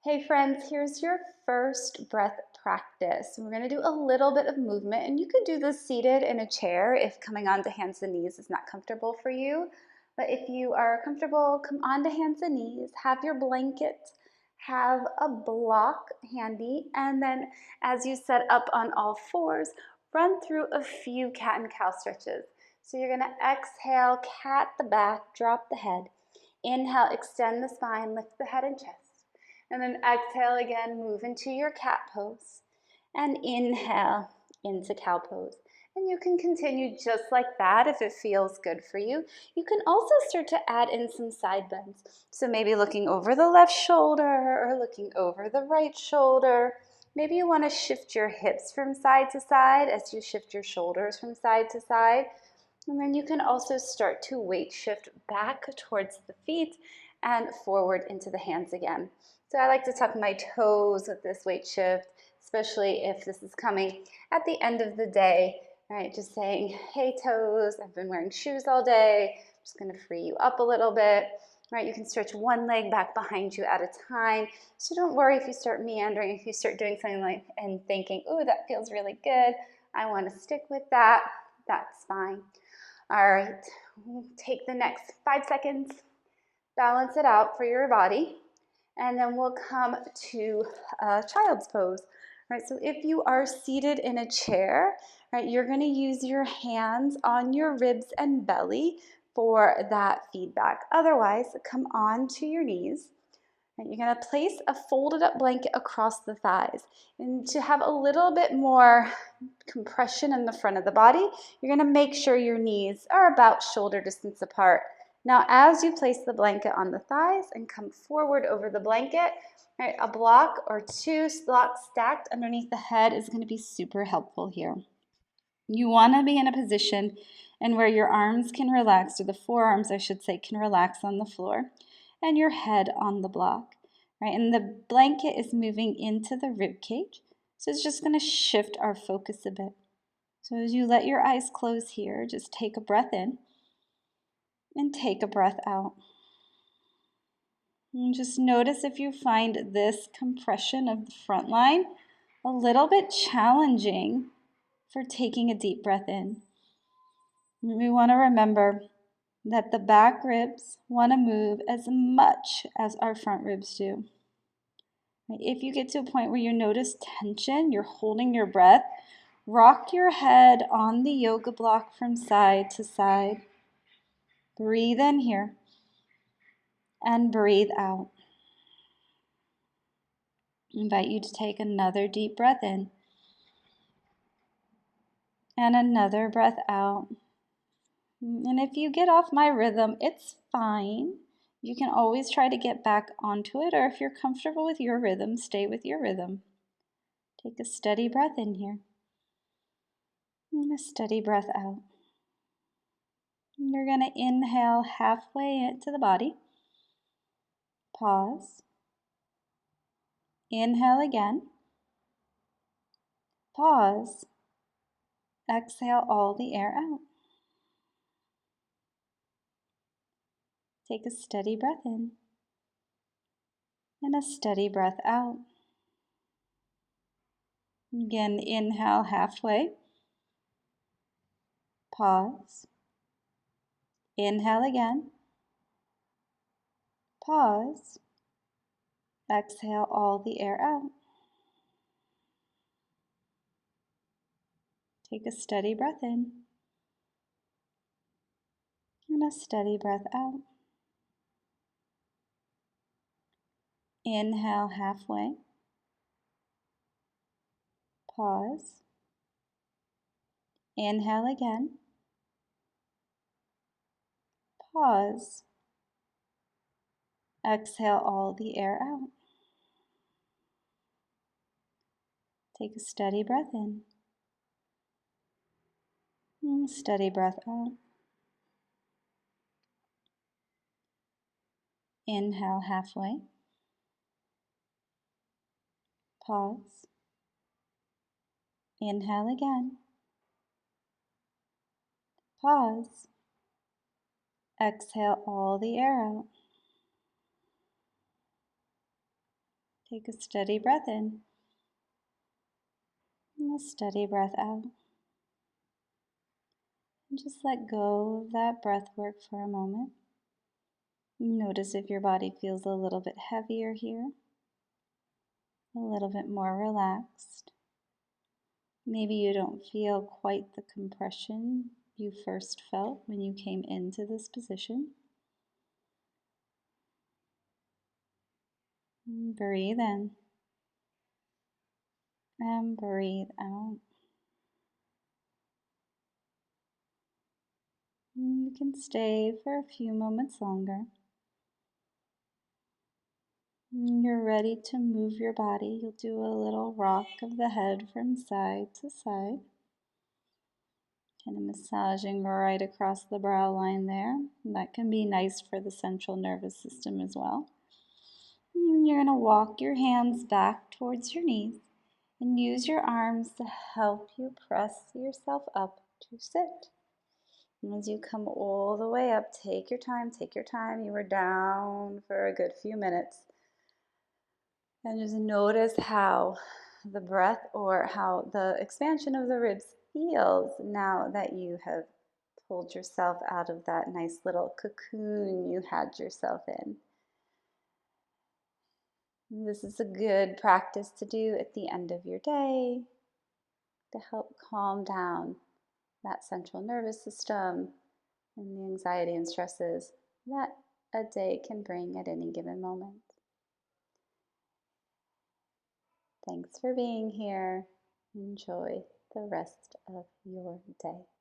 Hey friends, here's your first breath practice. We're going to do a little bit of movement, and you could do this seated in a chair if coming onto hands and knees is not comfortable for you. But if you are comfortable, come onto hands and knees, have your blanket, have a block handy, and then as you set up on all fours, run through a few cat and cow stretches. So you're going to exhale, cat the back, drop the head. Inhale, extend the spine, lift the head and chest. And then exhale again, move into your cat pose. And inhale into cow pose. And you can continue just like that if it feels good for you. You can also start to add in some side bends. So maybe looking over the left shoulder or looking over the right shoulder. Maybe you want to shift your hips from side to side as you shift your shoulders from side to side. And then you can also start to weight shift back towards the feet and forward into the hands again. So I like to tuck my toes with this weight shift, especially if this is coming at the end of the day, right? Just saying, hey toes, I've been wearing shoes all day. I'm just gonna free you up a little bit, right? You can stretch one leg back behind you at a time. So don't worry if you start meandering, if you start doing something like and thinking, ooh, that feels really good. I wanna stick with that, that's fine. All right, take the next 5 seconds, balance it out for your body. And then we'll come to child's pose. Right, so if you are seated in a chair, right, you're going to use your hands on your ribs and belly for that feedback. Otherwise, come on to your knees. Right, you're going to place a folded up blanket across the thighs. And to have a little bit more compression in the front of the body, you're going to make sure your knees are about shoulder distance apart. Now, as you place the blanket on the thighs and come forward over the blanket, right, a block or two blocks stacked underneath the head is going to be super helpful here. You want to be in a position and where your arms can relax, or the forearms, I should say, can relax on the floor, and your head on the block, right? And the blanket is moving into the rib cage, so it's just going to shift our focus a bit. So as you let your eyes close here, just take a breath in and take a breath out. And just notice if you find this compression of the front line a little bit challenging for taking a deep breath in. We want to remember that the back ribs want to move as much as our front ribs do. If you get to a point where you notice tension, you're holding your breath, rock your head on the yoga block from side to side. Breathe in here and breathe out. I invite you to take another deep breath in and another breath out. And if you get off my rhythm, it's fine. You can always try to get back onto it, or if you're comfortable with your rhythm, stay with your rhythm. Take a steady breath in here and a steady breath out. And you're going to inhale halfway into the body. Pause. Inhale again. Pause. Exhale all the air out. Take a steady breath in and a steady breath out. Again, inhale halfway. Pause. Inhale again. Pause. Exhale all the air out. Take a steady breath in and a steady breath out. Inhale halfway. Pause. Inhale again. Pause. Exhale all the air out. Take a steady breath in and a steady breath out. Inhale halfway. Pause. Inhale again. Pause. Exhale all the air out. Take a steady breath in and a steady breath out. And just let go of that breath work for a moment. Notice if your body feels a little bit heavier here, a little bit more relaxed. Maybe you don't feel quite the compression you first felt when you came into this position. Breathe in and breathe out. You can stay for a few moments longer. When you're ready to move your body, you'll do a little rock of the head from side to side. Kind of massaging right across the brow line there. And that can be nice for the central nervous system as well. And you're going to walk your hands back towards your knees and use your arms to help you press yourself up to sit. And as you come all the way up, take your time, take your time. You were down for a good few minutes. And just notice how the breath or how the expansion of the ribs feels now that you have pulled yourself out of that nice little cocoon you had yourself in. And this is a good practice to do at the end of your day to help calm down that central nervous system and the anxiety and stresses that a day can bring at any given moment. Thanks for being here. Enjoy the rest of your day.